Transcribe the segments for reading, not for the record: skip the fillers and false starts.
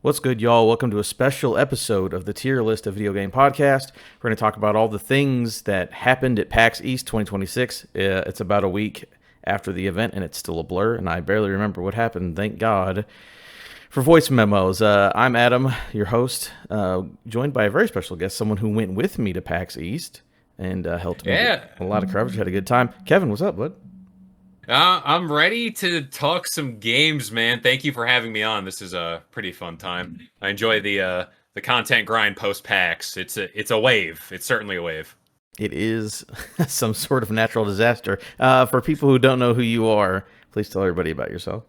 What's good, y'all? Welcome to a special episode of the Tier List of Video Game Podcast. We're going to talk about all the things that happened at PAX East 2026. It's about a week after the event, and it's still a blur, and I barely remember what happened, thank God. For voice memos, I'm Adam, your host, joined by a very special guest, someone who went with me to PAX East and helped me Yeah, get a lot of coverage, had a good time. Kevin, what's up, bud? I'm ready to talk some games, man. Thank you for having me on. This is a pretty fun time. I enjoy the content grind post PAX. It's a wave. It's certainly a wave. It is some sort of natural disaster. For people who don't know who you are, please tell everybody about yourself.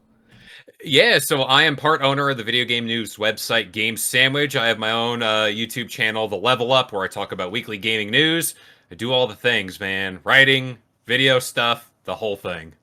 Yeah, so I am part owner of the video game news website Game Sandwich. I have my own YouTube channel, The Level Up, where I talk about weekly gaming news. I do all the things, man. Writing, video stuff, the whole thing.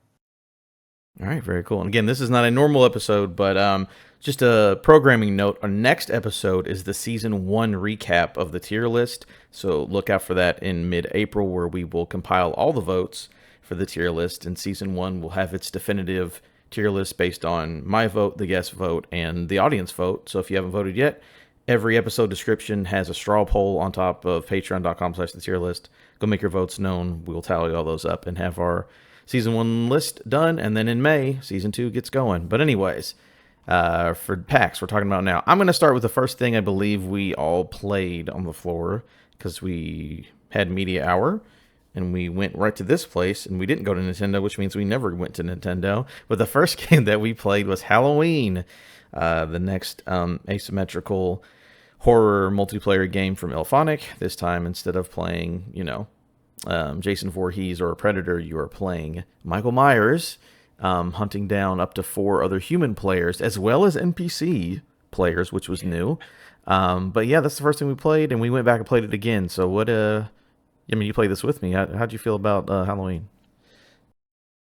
All right, very cool. And again, this is not a normal episode, but just a programming note. Our next episode is the season 1 recap of the tier list. So look out for that in mid-April, where we will compile all the votes for the tier list. And season 1 will have its definitive tier list based on my vote, the guest vote, and the audience vote. So if you haven't voted yet, every episode description has a straw poll on top of patreon.com/the tier list. Go make your votes known. We will tally all those up and have our season 1 list done, and then in May, season 2 gets going. But anyways, for PAX, we're talking about now. I'm going to start with the first thing I believe we all played on the floor, because we had media hour, and we went right to this place, and we didn't go to Nintendo, which means we never went to Nintendo. But the first game that we played was Halloween, the next asymmetrical horror multiplayer game from Ilphonic. This time, instead of playing, Jason Voorhees or a Predator, you are playing Michael Myers, hunting down up to 4 other human players, as well as NPC players, which was new. But yeah, that's the first thing we played, and we went back and played it again. So you played this with me. How'd you feel about Halloween?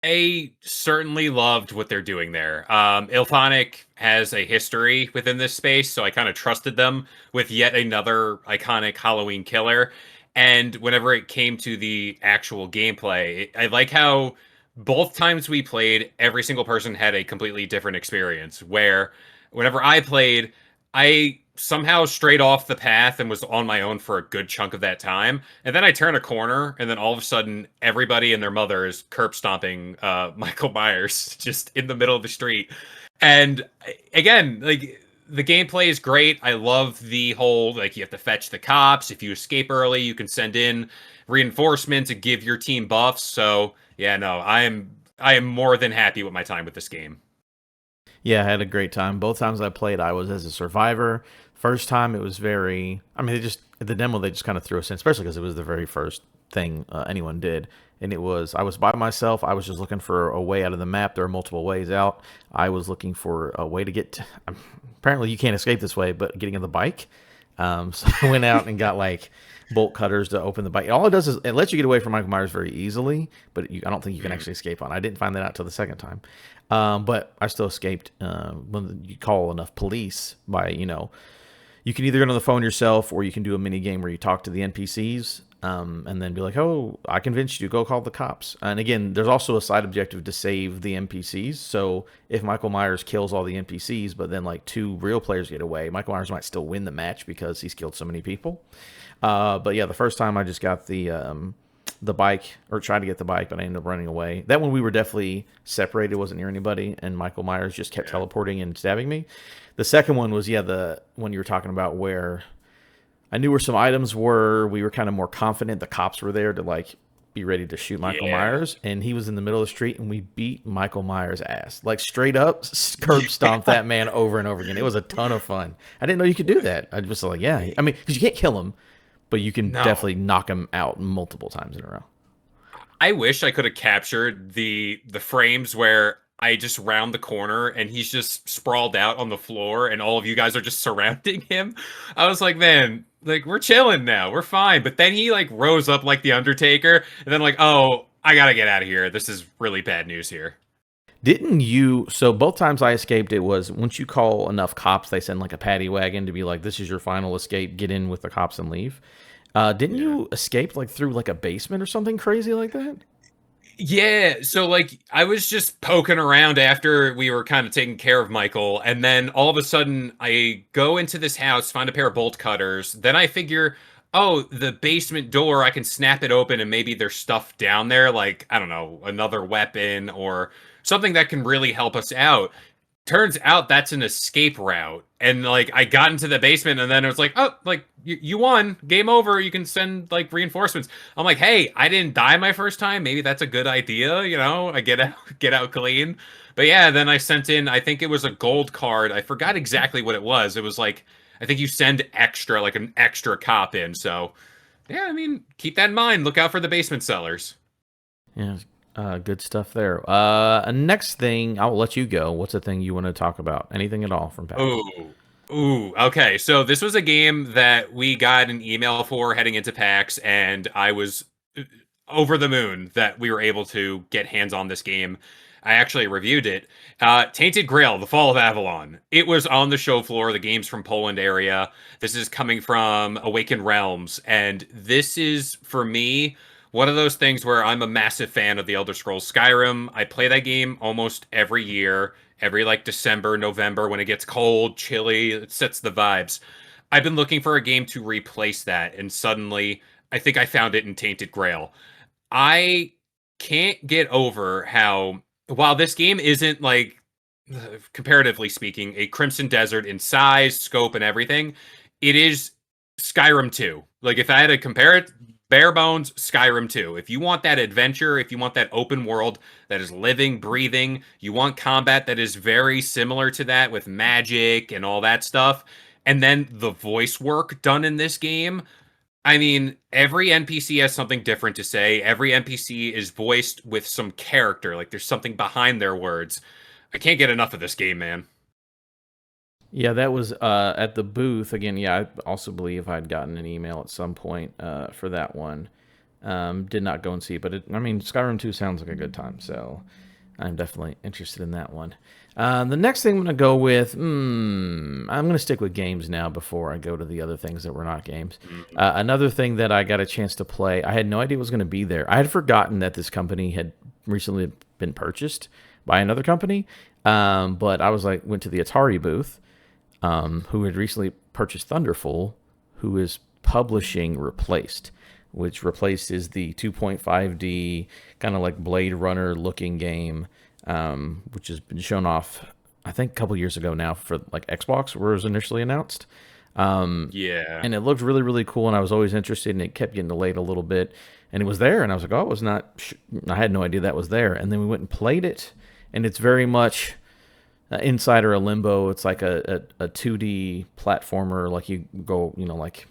I certainly loved what they're doing there. Ilphonic has a history within this space, so I kind of trusted them with yet another iconic Halloween killer. And whenever it came to the actual gameplay, I like how both times we played, every single person had a completely different experience. Where whenever I played, I somehow strayed off the path and was on my own for a good chunk of that time. And then I turn a corner, and then all of a sudden, everybody and their mother is curb stomping Michael Myers just in the middle of the street. And again, like, the gameplay is great. I love the whole, like, you have to fetch the cops. If you escape early, you can send in reinforcements to give your team buffs. So yeah, no, I am more than happy with my time with this game. Yeah, I had a great time. Both times I played, I was as a survivor. First time, it was the demo, they just kind of threw us in, especially because it was the very first thing anyone did. And I was by myself. I was just looking for a way out of the map. There are multiple ways out. I was looking for a way to apparently you can't escape this way, but getting on the bike. So I went out and got like bolt cutters to open the bike. All it does is it lets you get away from Michael Myers very easily, but I don't think you can actually escape on. I didn't find that out till the second time. But I still escaped when you call enough police by, you can either get on the phone yourself, or you can do a mini game where you talk to the NPCs, and then be like, oh, I convinced you, go call the cops. And again, there's also a side objective to save the NPCs. So if Michael Myers kills all the NPCs, but then like 2 real players get away, Michael Myers might still win the match because he's killed so many people. But yeah, the first time I just got the bike, or tried to get the bike, but I ended up running away. That one we were definitely separated, wasn't near anybody, and Michael Myers just kept teleporting and stabbing me. The second one was, the one you were talking about, where I knew where some items were. We were kind of more confident. The cops were there to like be ready to shoot Michael Yeah. Myers, and he was in the middle of the street, and we beat Michael Myers' ass. Like, straight up curb stomped that man over and over again. It was a ton of fun. I didn't know you could do that. I was like, yeah. I mean, because you can't kill him, but you can No. definitely knock him out multiple times in a row. I wish I could have captured the frames where I just round the corner and he's just sprawled out on the floor and all of you guys are just surrounding him. I was like, man, like, we're chilling now. We're fine. But then he like rose up like the Undertaker, and then like, oh, I gotta get out of here. This is really bad news here. Didn't you? So both times I escaped, it was once you call enough cops, they send like a paddy wagon to be like, "This is your final escape. Get in with the cops and leave." Didn't Yeah. you escape like through like a basement or something crazy like that? Yeah, so like I was just poking around after we were kind of taking care of Michael, and then all of a sudden I go into this house, find a pair of bolt cutters. Then I figure, oh, the basement door, I can snap it open and maybe there's stuff down there, like, I don't know, another weapon or something that can really help us out. Turns out that's an escape route. And like I got into the basement and then it was like, oh, like you won, game over, you can send like reinforcements. I'm like, hey, I didn't die my first time, maybe that's a good idea, I get out get out clean. But yeah, then I sent in, I think it was a gold card, I forgot exactly what it was. It was like, I think you send extra, like an extra cop in. So yeah, I mean, keep that in mind, look out for the basement sellers. Yeah, good stuff there. Next thing, I'll let you go. What's the thing you want to talk about? Anything at all from PAX? Ooh. Ooh, okay. So this was a game that we got an email for heading into PAX, and I was over the moon that we were able to get hands on this game. I actually reviewed it. Tainted Grail, The Fall of Avalon. It was on the show floor, the Games from Poland area. This is coming from Awakened Realms, and this is, for me, one of those things where I'm a massive fan of the Elder Scrolls Skyrim. I play that game almost every year, every like December, November when it gets cold, chilly, it sets the vibes. I've been looking for a game to replace that, and suddenly I think I found it in Tainted Grail. I can't get over how, while this game isn't like, comparatively speaking, a Crimson Desert in size, scope, and everything, it is Skyrim 2. Like, if I had to compare it, bare bones, Skyrim 2. If you want that adventure, if you want that open world that is living, breathing, you want combat that is very similar to that with magic and all that stuff, and then the voice work done in this game, I mean, every NPC has something different to say. Every NPC is voiced with some character, like there's something behind their words. I can't get enough of this game, man. Yeah, that was at the booth again. Yeah, I also believe I'd gotten an email at some point for that one. Did not go and see it, but I mean, Skyrim 2 sounds like a good time, so I'm definitely interested in that one. The next thing I'm going to go with, I'm going to stick with games now before I go to the other things that were not games. Mm, Another thing that I got a chance to play, I had no idea was going to be there. I had forgotten that this company had recently been purchased by another company, but I was like, went to the Atari booth, who had recently purchased Thunderful, who is publishing Replaced, which Replaced is the 2.5D kind of like Blade Runner looking game, which has been shown off, I think, a couple years ago now for like Xbox, where it was initially announced. yeah. And it looked really, really cool, and I was always interested, and it kept getting delayed a little bit. And it was there, and I was like, oh, it was not, I had no idea that was there. And then we went and played it, and it's very much inside or a limbo. It's like a 2D platformer, like you go, like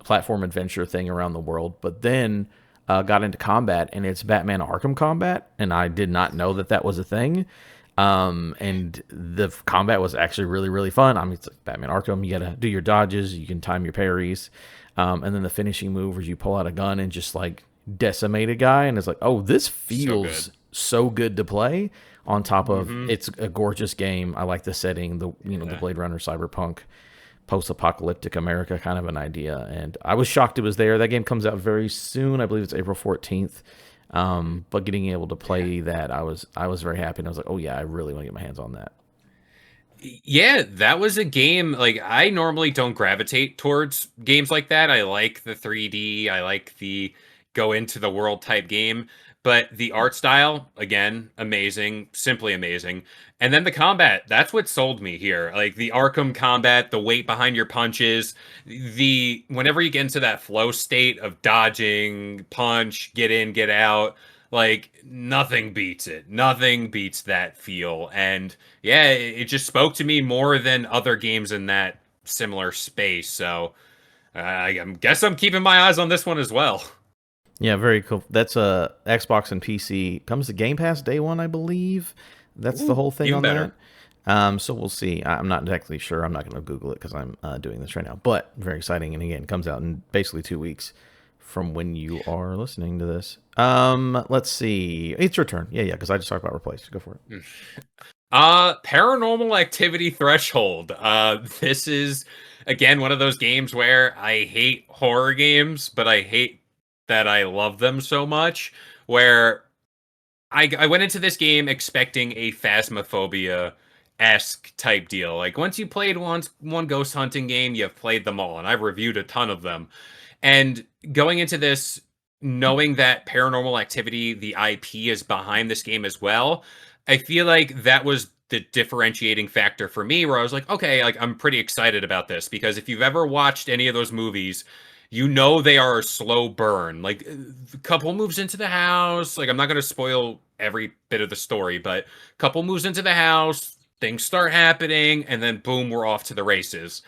platform adventure thing around the world. But then got into combat, and it's Batman Arkham combat, and I did not know that that was a thing. And the combat was actually really, really fun. I mean, it's like Batman Arkham. You gotta do your dodges, you can time your parries, and then the finishing move is you pull out a gun and just like decimate a guy, and it's like, oh, this So good. feels so good to play. On top of Mm-hmm. it's a gorgeous game. I like the setting, the Yeah. Blade Runner cyberpunk post-apocalyptic America kind of an idea. And I was shocked it was there. That game comes out very soon. I believe it's April 14th. But getting able to Yeah. play that, I was very happy. And I was like, oh yeah, I really want to get my hands on that. Yeah, that was a game. Like, I normally don't gravitate towards games like that. I like the 3D, I like the go into the world type game, but the art style, again, amazing, simply amazing. And then the combat, that's what sold me here. Like the Arkham combat, the weight behind your punches, the whenever you get into that flow state of dodging, punch, get in, get out, like nothing beats it. Nothing beats that feel. And yeah, it just spoke to me more than other games in that similar space. So I guess I'm keeping my eyes on this one as well. Yeah, very cool. That's a Xbox and PC comes to Game Pass day one, I believe. That's the Ooh, whole thing even on that. better. So we'll see. I'm not exactly sure. I'm not going to Google it because I'm doing this right now. But very exciting. And again, comes out in basically 2 weeks from when you are listening to this. Let's see. It's your turn. Yeah, because I just talked about Replaced. Go for it. Paranormal Activity Threshold. This is again one of those games where I hate horror games, but I hate that I love them so much. Where I went into this game expecting a Phasmophobia esque type deal. Like once you played one ghost hunting game, you've played them all, and I've reviewed a ton of them. And going into this, knowing that Paranormal Activity, the IP, is behind this game as well, I feel like that was the differentiating factor for me, where I was like, okay, like I'm pretty excited about this because if you've ever watched any of those movies, you know they are a slow burn. Like a couple moves into the house, like I'm not going to spoil every bit of the story, but couple moves into the house, things start happening, and then boom, we're off to the races.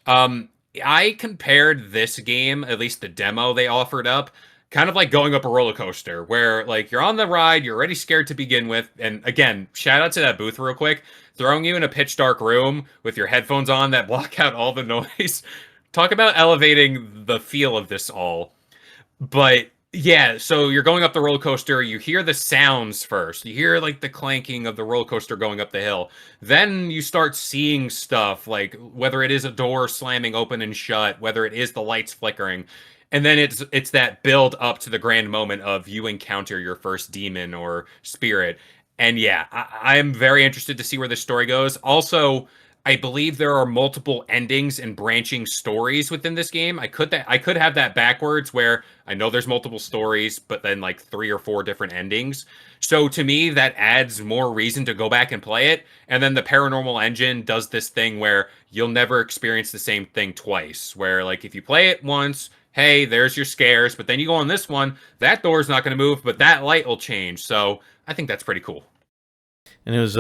Um, I compared this game, at least the demo they offered up, kind of like going up a roller coaster where like you're on the ride, you're already scared to begin with. And again, shout out to that booth real quick, throwing you in a pitch dark room with your headphones on that block out all the noise. Talk about elevating the feel of this all. But yeah, so you're going up the roller coaster, you hear the sounds first. You hear like the clanking of the roller coaster going up the hill. Then you start seeing stuff like whether it is a door slamming open and shut, whether it is the lights flickering. And then it's that build up to the grand moment of you encounter your first demon or spirit. And yeah, I am very interested to see where the story goes. Also, I believe there are multiple endings and branching stories within this game. I could have that backwards where I know there's multiple stories, but then like 3 or 4 different endings. So to me, that adds more reason to go back and play it. And then the paranormal engine does this thing where you'll never experience the same thing twice. Where like if you play it once, hey, there's your scares, but then you go on this one, that door's not going to move, but that light will change. So I think that's pretty cool. And it was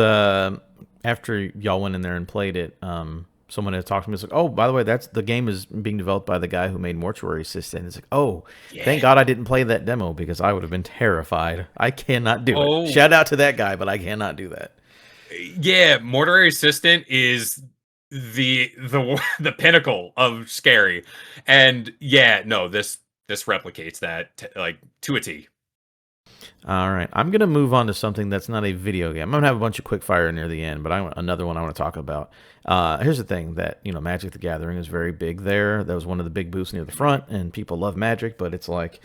after y'all went in there and played it. Someone had talked to me. It's like, oh, by the way, that's the game is being developed by the guy who made Mortuary Assistant. It's like, oh, Yeah. thank God I didn't play that demo because I would have been terrified. I cannot do it. Oh, Shout out to that guy, but I cannot do that. yeah, Mortuary Assistant is the the pinnacle of scary, and yeah, no, this replicates that like to a T. All right, I'm gonna move on to something that's not a video game. I'm gonna have a bunch of quick fire near the end, but another one I want to talk about. Here's the thing that Magic the Gathering is very big there. That was one of the big booths near the front, and people love Magic, but it's like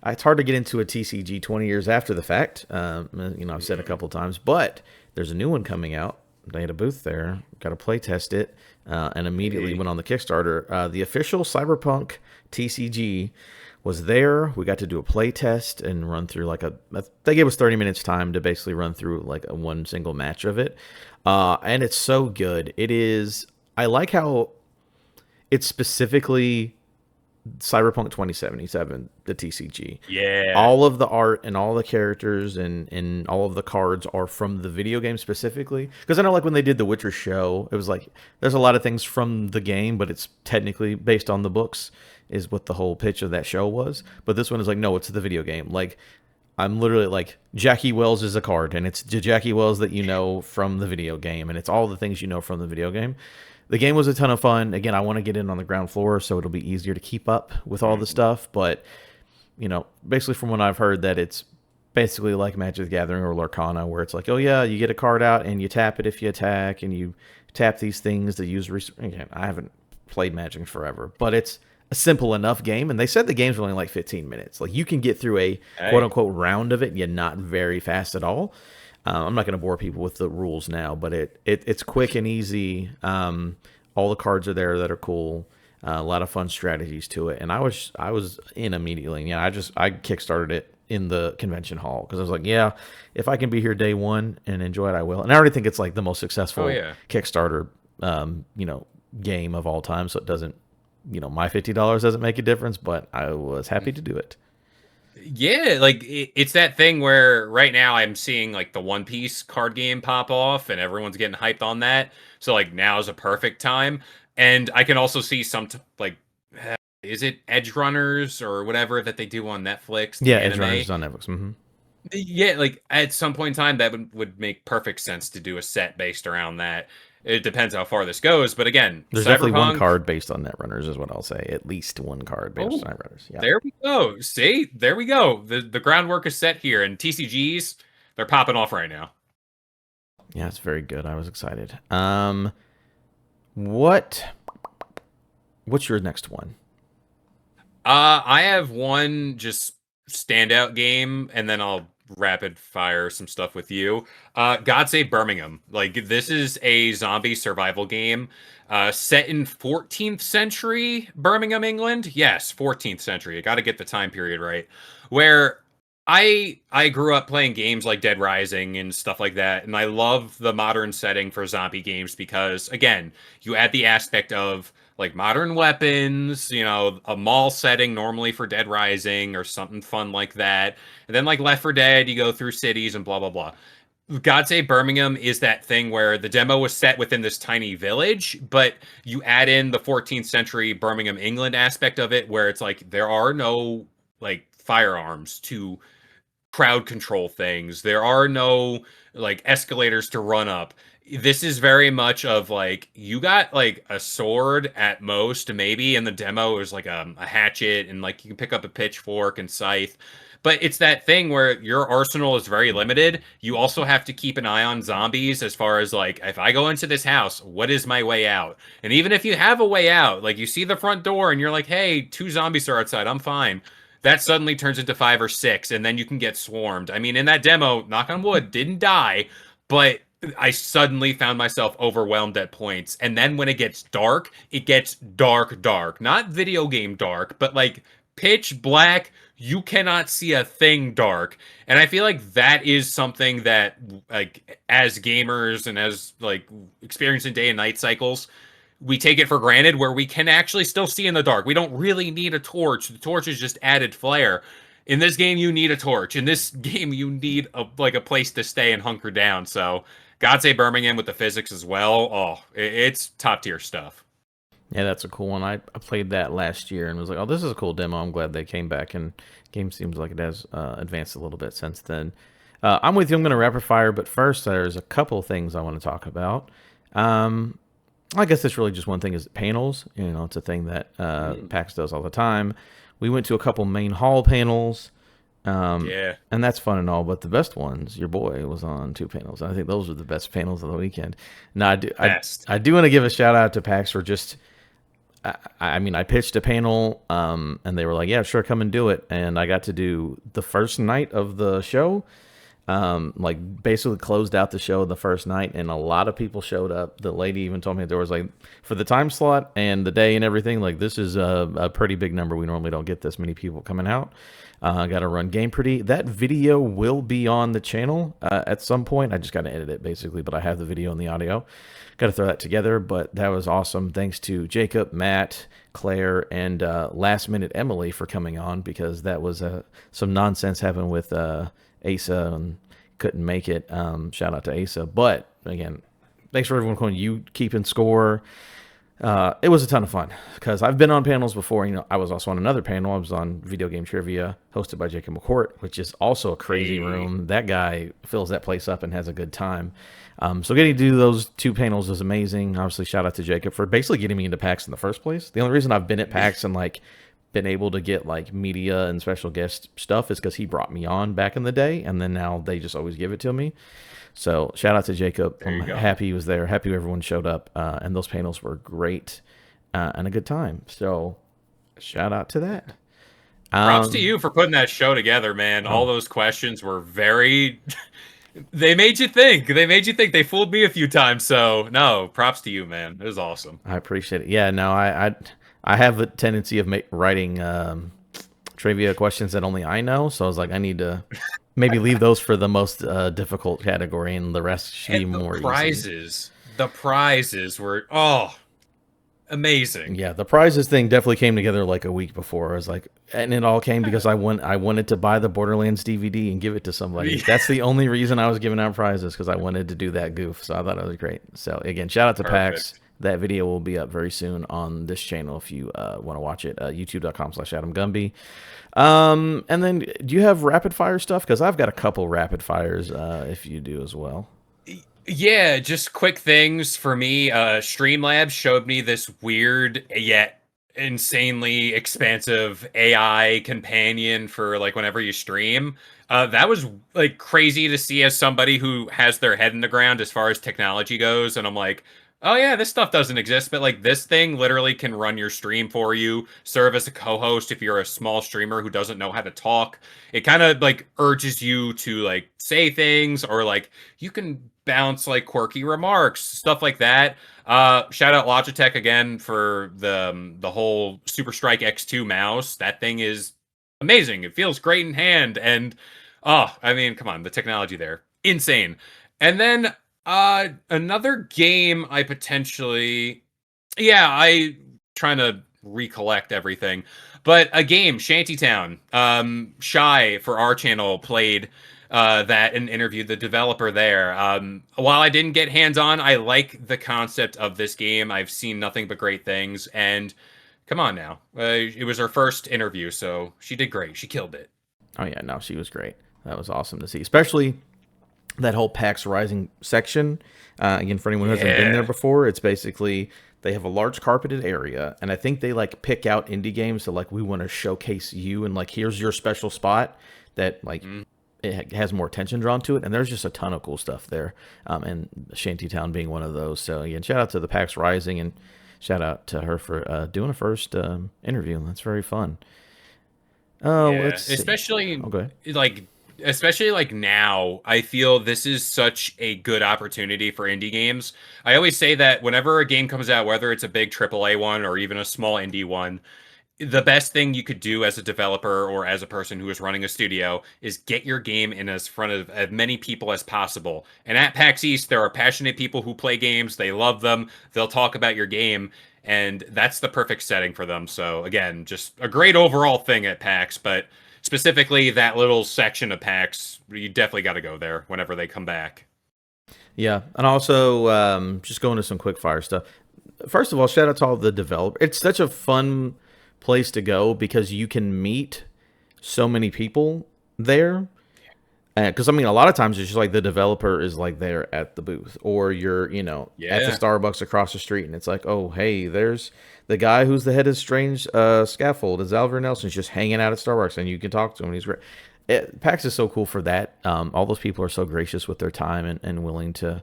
it's hard to get into a TCG 20 years after the fact. I've said a couple times, but there's a new one coming out. They had a booth there, got to play test it, and immediately went on the Kickstarter. The official Cyberpunk TCG was there. We got to do a play test and run through they gave us 30 minutes time to basically run through like a one single match of it. And it's so good. It is, I like how it's specifically Cyberpunk 2077, the TCG. Yeah. All of the art and all the characters and all of the cards are from the video game specifically. Because I know like when they did the Witcher show, it was like there's a lot of things from the game, but it's technically based on the books, is what the whole pitch of that show was. But this one is like, no, it's the video game. Like I'm literally like Jackie Wells is a card, and it's the Jackie Wells that you know from the video game, and it's all the things you know from the video game. The game was a ton of fun. Again, I want to get in on the ground floor, so it'll be easier to keep up with all the stuff. But basically from what I've heard, that it's basically like Magic the Gathering or Lorcana, where it's like, oh yeah, you get a card out and you tap it if you attack, and you tap these things to use. Again, I haven't played Magic in forever, but it's a simple enough game. And they said the game's only like 15 minutes. Like you can get through a quote Hey. unquote round of it, and you're not very fast at all. I'm not going to bore people with the rules now, but it's quick and easy. All the cards are there that are cool. A lot of fun strategies to it, and I was in immediately. Yeah, I kickstarted it in the convention hall because I was like, yeah, if I can be here day one and enjoy it, I will. And I already think it's like the most Oh successful yeah. Kickstarter, game of all time. So it doesn't, my $50 doesn't make a difference, but I was happy to do it. Yeah, like it's that thing where right now I'm seeing like the One Piece card game pop off and everyone's getting hyped on that. So like now is a perfect time. And I can also see is it Edge Runners or whatever that they do on Netflix, Yeah, the Edge Runners anime? is on Netflix. Yeah, like at some point in time that would make perfect sense to do a set based around that. It depends how far this goes, but again, There's definitely one Cyberpunk. card based on Netrunners, is what I'll say. At least one card based Oh, on Netrunners. Yeah. there we go. See, there we go. The groundwork is set here, and TCGs, they're popping off right now. Yeah, it's very good. I was excited. What what's your next one? I have one just standout game, and then I'll rapid fire some stuff with you. God Save Birmingham. Like, this is a zombie survival game set in 14th century Birmingham, England. Yes, 14th century. I got to get the time period right. Where I grew up playing games like Dead Rising and stuff like that, and I love the modern setting for zombie games because, again, you add the aspect of like modern weapons, a mall setting normally for Dead Rising or something fun like that. And then like Left 4 Dead, you go through cities and blah blah blah. God Save Birmingham is that thing where the demo was set within this tiny village, but you add in the 14th century Birmingham, England aspect of it, where it's like there are no like firearms to crowd control things. There are no like escalators to run up. This is very much of like you got like a sword at most, maybe, and the demo is like a hatchet and like you can pick up a pitchfork and scythe. But it's that thing where your arsenal is very limited. You also have to keep an eye on zombies as far as like, if I go into this house, what is my way out? And even if you have a way out, like you see the front door and you're like, hey, two zombies are outside, I'm fine, that suddenly turns into 5 or 6, and then you can get swarmed. I mean, in that demo, knock on wood, didn't die, but I suddenly found myself overwhelmed at points. And then when it gets dark, dark. Not video game dark, but like pitch black. You cannot see a thing dark. And I feel like that is something that, like, as gamers and as like experiencing day and night cycles, we take it for granted where we can actually still see in the dark. We don't really need a torch. The torch is just added flare. In this game, you need a torch. In this game, you need a place to stay and hunker down. So, God Save Birmingham with the physics as well. Oh, it's top tier stuff. Yeah, that's a cool one. I played that last year and was like, oh, this is a cool demo. I'm glad they came back, and game seems like it has advanced a little bit since then. I'm with you. I'm going to rapid fire, but first, there's a couple things I want to talk about. I guess it's really just one thing is panels. It's a thing that PAX does all the time. We went to a couple main hall panels, Yeah. and that's fun and all. But the best ones, your boy was on 2 panels. I think those were the best panels of the weekend. Now, Best. I do want to give a shout out to PAX for just. I mean, I pitched a panel, and they were like, "Yeah, sure, come and do it." And I got to do the first night of the show. Like basically closed out the show the first night, and a lot of people showed up. The lady even told me there was like, for the time slot and the day and everything, like this is a pretty big number. We normally don't get this many people coming out. Got to run game pretty. That video will be on the channel at some point. I just got to edit it basically, but I have the video and the audio. Got to throw that together, but that was awesome. Thanks to Jacob, Matt, Claire, and last minute Emily for coming on, because that was some nonsense happened with Asa and couldn't make it. Shout out to Asa. But again, thanks for everyone calling. You keeping score. It was a ton of fun because I've been on panels before. I was also on another panel. I was on video game trivia hosted by Jacob McCourt, which is also a crazy room. That guy fills that place up and has a good time. So getting to do those 2 panels is amazing. Obviously, shout out to Jacob for basically getting me into PAX in the first place. The only reason I've been at PAX and like been able to get like media and special guest stuff is because he brought me on back in the day, and then now they just always give it to me. So shout out to Jacob. I'm happy he was there. Happy everyone showed up, and those panels were great and a good time. So shout out to that. Props to you for putting that show together, man. All those questions were very. They made you think. They fooled me a few times. So no, props to you, man. It was awesome. I appreciate it. Yeah, no, I have a tendency of writing trivia questions that only I know. So I was like, I need to maybe leave those for the most difficult category, and the rest should be more prizes. Easy. The prizes were amazing. Yeah, the prizes thing definitely came together like a week before. I was like, and it all came because I wanted to buy the Borderlands DVD and give it to somebody. That's the only reason I was giving out prizes, because I wanted to do that goof. So I thought it was great. So again, shout out to PAX. That video will be up very soon on this channel if you want to watch it. YouTube.com/Adam Gumby. And then, do you have rapid fire stuff? Because I've got a couple rapid fires if you do as well. Yeah, just quick things for me. Streamlabs showed me this weird yet insanely expansive AI companion for like whenever you stream. That was like crazy to see as somebody who has their head in the ground as far as technology goes. And I'm like, oh yeah, this stuff doesn't exist, but like this thing literally can run your stream for you, serve as a co-host if you're a small streamer who doesn't know how to talk. It kind of like urges you to like say things, or like you can bounce like quirky remarks, stuff like that. Shout out Logitech again for the whole Super Strike X2 mouse. That thing is amazing. It feels great in hand, and oh, I mean, come on, the technology there, insane. And then another game I potentially, yeah, I trying to recollect everything, but a game, Shantytown. Shy for our channel played that and interviewed the developer there. While I didn't get hands on, I like the concept of this game. I've seen nothing but great things, and come on now, it was her first interview, so she did great. She killed it. Oh yeah, no, she was great. That was awesome to see, especially that whole PAX Rising section. Again, for anyone who hasn't been there Yeah. before, it's basically they have a large carpeted area, and I think they like pick out indie games that like we want to showcase you, and like here's your special spot that like Mm, it has more attention drawn to it, and there's just a ton of cool stuff there, and Shantytown being one of those. So again, shout out to the PAX Rising, and shout out to her for doing a first interview. That's very fun. Oh, yeah, let's see. Okay. like especially like now, I feel this is such a good opportunity for indie games. I always say that whenever a game comes out, whether it's a big AAA one or even a small indie one, the best thing you could do as a developer or as a person who is running a studio is get your game in as front of as many people as possible. And at PAX East, there are passionate people who play games. They love them. They'll talk about your game, and that's the perfect setting for them. So again, just a great overall thing at PAX, but specifically that little section of PAX, you definitely got to go there whenever they come back. Yeah, and also just going to some quick fire stuff. First of all, shout out to all the developers. It's such a fun place to go because you can meet so many people there. Because I mean, a lot of times it's just like the developer is like there at the booth, or you're at the Yeah. Starbucks across the street, and it's like, oh hey, there's the guy who's the head of Strange Scaffold, is Alvar Nelson's just hanging out at Starbucks, and you can talk to him. And he's great. PAX is so cool for that. All those people are so gracious with their time and willing to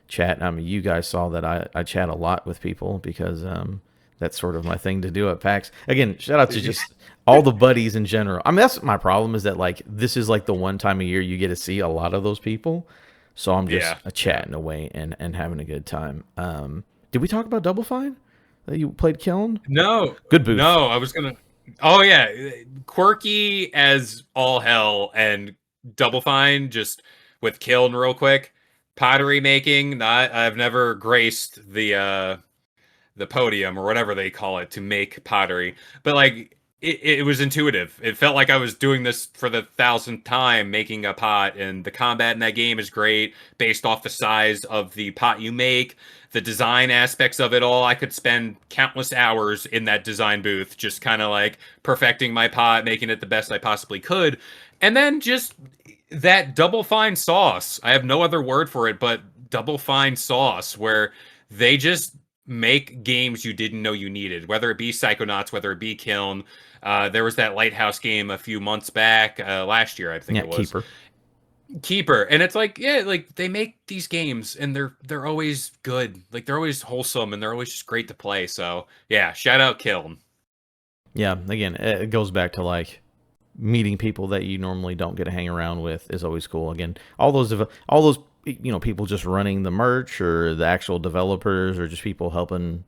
chat. I mean, you guys saw that I chat a lot with people because that's sort of my thing to do at PAX. Again, shout out to just all the buddies in general. I mean, that's my problem is that like this is like the one time a year you get to see a lot of those people. So I'm just Yeah. Yeah. chatting away and having a good time. Did we talk about Double Fine? That you played Kiln? No, Good booth. no, I was gonna. Oh yeah, quirky as all hell, and Double Fine just with Kiln real quick. Pottery making. Not. I've never graced the podium or whatever they call it to make pottery, but like it was intuitive. It felt like I was doing this for the thousandth time, making a pot, and the combat in that game is great based off the size of the pot you make, the design aspects of it all. I could spend countless hours in that design booth just kind of like perfecting my pot, making it the best I possibly could. And then just that double fine sauce. I have no other word for it but double fine sauce, where they just make games you didn't know you needed, whether it be Psychonauts, whether it be Kiln. There was that Lighthouse game a few months back, last year, I think Yeah, it was. Keeper. Keeper, and it's like, yeah, like they make these games and they're always good, like they're always wholesome and they're always just great to play. So yeah, shout out Kiln. Yeah, again, it goes back to like meeting people that you normally don't get to hang around with is always cool. Again, all those people just running the merch or the actual developers or just people helping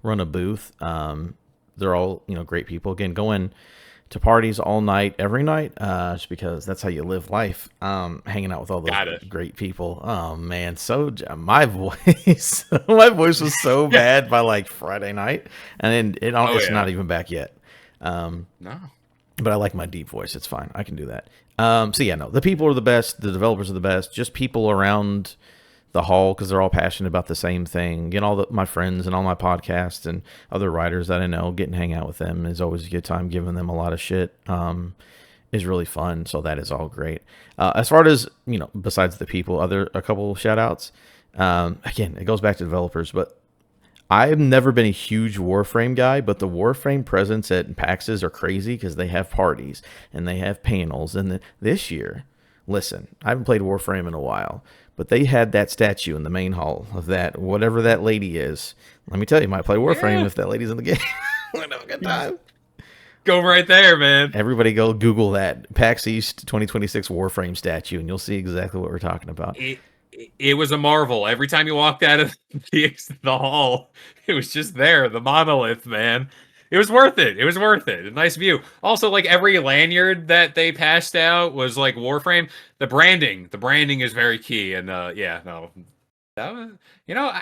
run a booth. They're all great people. Again, going to parties all night, every night, just because that's how you live life. Hanging out with all those Got it. great people. Oh man, my voice, my voice was so Yeah. bad by like Friday night, and then Oh it's yeah. not even back yet. Um, No. but I like my deep voice. It's fine. I can do that. So yeah, no, the people are the best. The developers are the best. Just people around the hall because they're all passionate about the same thing. Getting my friends and all my podcasts and other writers that I know, getting to hang out with them is always a good time. Giving them a lot of shit is really fun. So that is all great. As far as besides the people, a couple shout outs. Again, it goes back to developers, but I've never been a huge Warframe guy, but the Warframe presence at PAXs are crazy because they have parties and they have panels. And this year listen, I haven't played Warframe in a while, but they had that statue in the main hall of that whatever that lady is. Let me tell you, you might play Warframe Yeah, if that lady's in the game. We're gonna have a good you just time. go right there, man. Everybody go Google that PAX East 2026 Warframe statue, and you'll see exactly what we're talking about. It was a marvel. Every time you walked out of the hall, it was just there, the monolith, man. It was worth it. It was worth it. A nice view. Also, like every lanyard that they passed out was like Warframe. The branding is very key. And yeah, no, that was,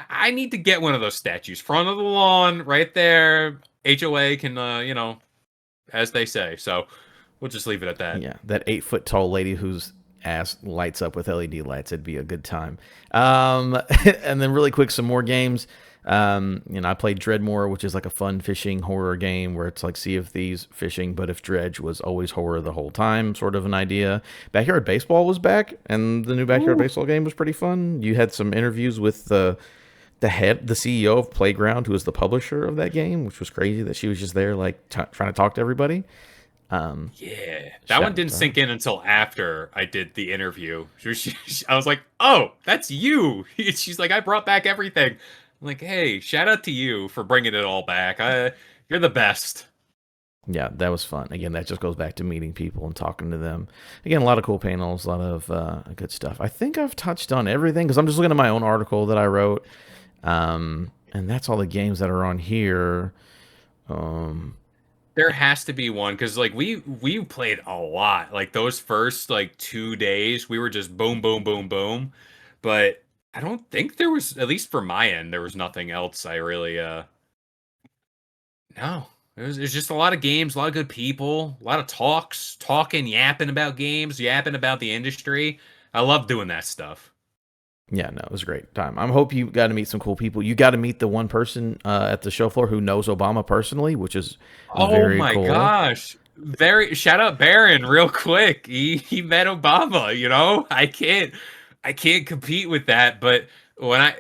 I need to get one of those statues, front of the lawn, right there. HOA can, as they say. So we'll just leave it at that. Yeah, that 8 foot tall lady whose ass lights up with LED lights. It'd be a good time. And then really quick, some more games. I played Dreadmore, which is like a fun fishing horror game where it's like Sea of Thieves fishing, but if Dredge was always horror the whole time, sort of an idea. Backyard Baseball was back, and the new Backyard Ooh. Baseball game was pretty fun. You had some interviews with the CEO of Playground, who was the publisher of that game, which was crazy that she was just there like trying to talk to everybody. Yeah, that one Shout didn't out to her. sink in until after I did the interview. I was like, "Oh, that's you." She's like, "I brought back everything." I'm like, "Hey, shout out to you for bringing it all back. You're the best." Yeah, that was fun. Again, that just goes back to meeting people and talking to them. Again, a lot of cool panels, a lot of good stuff. I think I've touched on everything because I'm just looking at my own article that I wrote, and that's all the games that are on here. Um, There has to be one because like we played a lot. Like those first like 2 days, we were just boom, boom, boom, boom. But I don't think there was, at least for my end, there was nothing else I really no. It was just a lot of games, a lot of good people, a lot of talking, yapping about games, yapping about the industry. I love doing that stuff. yeah, no, it was a great time. I hope you got to meet some cool people. You got to meet the one person at the show floor who knows Obama personally, which is Oh very my cool. gosh. Very shout out Barron real quick. He met Obama, you know? I can't compete with that, but when I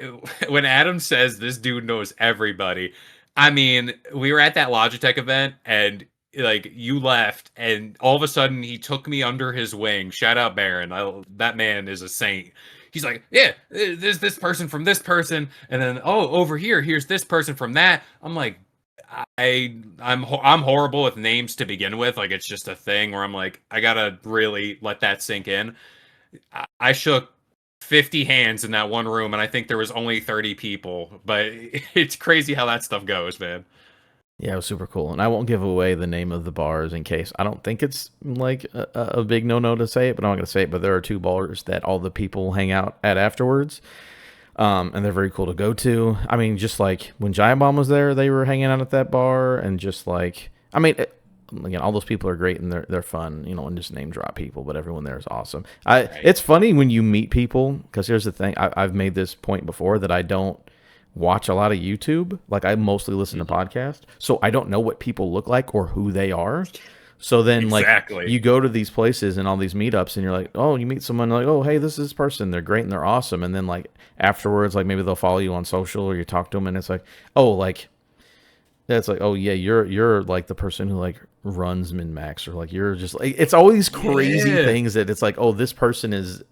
when Adam says this dude knows everybody, I mean, we were at that Logitech event and like you left and all of a sudden he took me under his wing. Shout out Barron. That man is a saint. He's like, yeah, there's this person from this person, and then over here, here's this person from that. I'm like, I'm horrible with names to begin with. Like it's just a thing where I'm like, I gotta really let that sink in. I shook 50 hands in that one room, and I think there was only 30 people. But it's crazy how that stuff goes, man. Yeah, it was super cool. And I won't give away the name of the bars in case I don't think it's like a big no no to say it, but I'm not going to say it. But there are two bars that all the people hang out at afterwards. And they're very cool to go to. I mean, just like when Giant Bomb was there, they were hanging out at that bar. And just like, I mean, again, all those people are great and they're fun, and just name drop people, but everyone there is awesome. Right. It's funny when you meet people because here's the thing. I've made this point before that I don't watch a lot of YouTube. Like I mostly listen to Mhm. podcasts, so I don't know what people look like or who they are. So then, like, Exactly. you go to these places and all these meetups, and you're like, oh, you meet someone like, oh, hey, this is this person. They're great and they're awesome. And then, like, afterwards, like, maybe they'll follow you on social or you talk to them, and it's like, oh, like, that's like, oh, yeah, you're like the person who, like, runs MinMax, or like, you're just like, it's always crazy Yeah. things that it's like, oh, this person is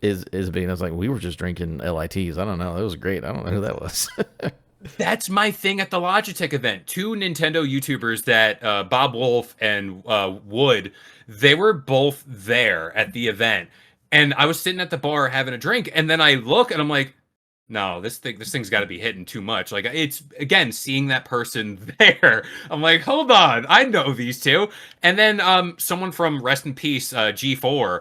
being, I was like, we were just drinking LITs. I don't know. It was great. I don't know who that was. That's my thing at the Logitech event. Two Nintendo YouTubers that Bob Wolf and Wood, they were both there at the event. And I was sitting at the bar having a drink, and then I look and I'm like, no, this thing's got to be hitting too much. Like it's again seeing that person there. I'm like, hold on, I know these two. And then someone from Rest in Peace G4,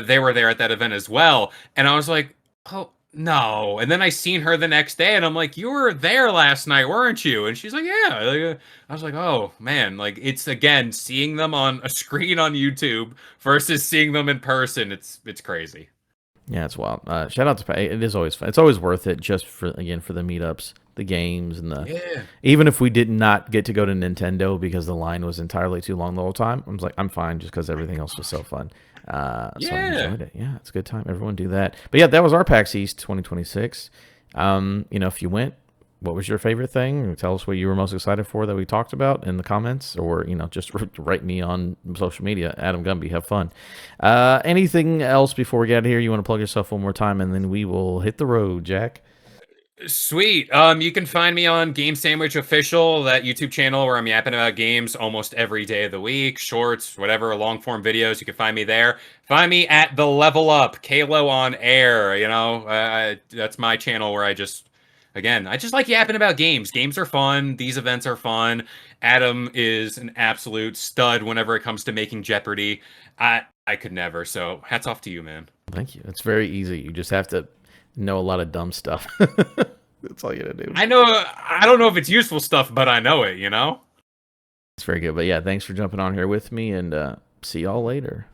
they were there at that event as well. And I was like, oh no. And then I seen her the next day, and I'm like, you were there last night, weren't you? And she's like, yeah. Like, I was like, oh man, like it's again seeing them on a screen on YouTube versus seeing them in person. It's crazy. Yeah, it's wild. Shout out to it is always fun. It's always worth it just for the meetups, the games, and the Yeah. even if we did not get to go to Nintendo because the line was entirely too long the whole time. I was like, I'm fine just because everything else was so fun. So I Yeah. enjoyed it. Yeah, it's a good time. Everyone do that. But yeah, that was our PAX East 2026. If you went, what was your favorite thing? Tell us what you were most excited for that we talked about in the comments, or just write me on social media. Adam Gumby, have fun. Anything else before we get out of here? You want to plug yourself one more time, and then we will hit the road, Jack. Sweet. You can find me on Game Sandwich Official, that YouTube channel where I'm yapping about games almost every day of the week, shorts, whatever, long form videos. You can find me there. Find me at the Level Up, Kalo on Air. That's my channel where I just like yapping about games. Games are fun. These events are fun. Adam is an absolute stud whenever it comes to making Jeopardy. I could never. So hats off to you, man. Thank you. It's very easy. You just have to know a lot of dumb stuff. That's all you gotta do. I know. I don't know if it's useful stuff, but I know it. It's very good. But yeah, thanks for jumping on here with me, and see y'all later.